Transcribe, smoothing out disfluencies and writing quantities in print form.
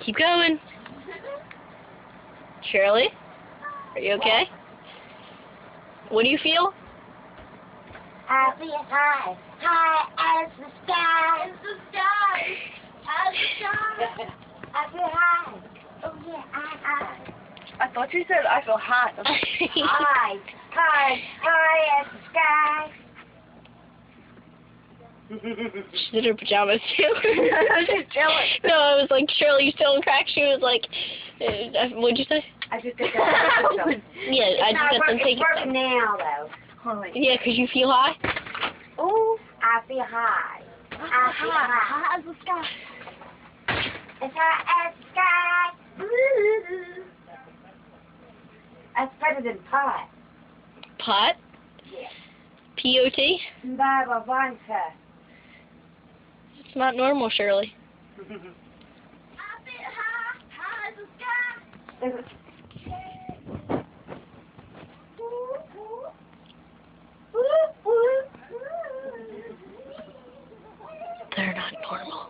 Keep going. Shirley, are you okay? What do you feel? I feel high, high as the sky. As the sky. As the sky. I feel high. Oh yeah, I'm high. I thought you said I feel hot. High, high, high as the sky. She's in her pajamas too. She's jealous. No, I was like, Shirley, you still in crack? She was like, what'd you say? I just did that. Yeah, I just got them taken. It's working now though. Holy. Yeah, 'cause you feel high? Ooh, I feel high. I feel high. Hot as the sky. It's high as the sky. Ooh. That's better than pot. Pot? Yeah. P-O-T? Baba Vanka. It's not normal, Shirley. I feel high, high as the sky. They're not normal.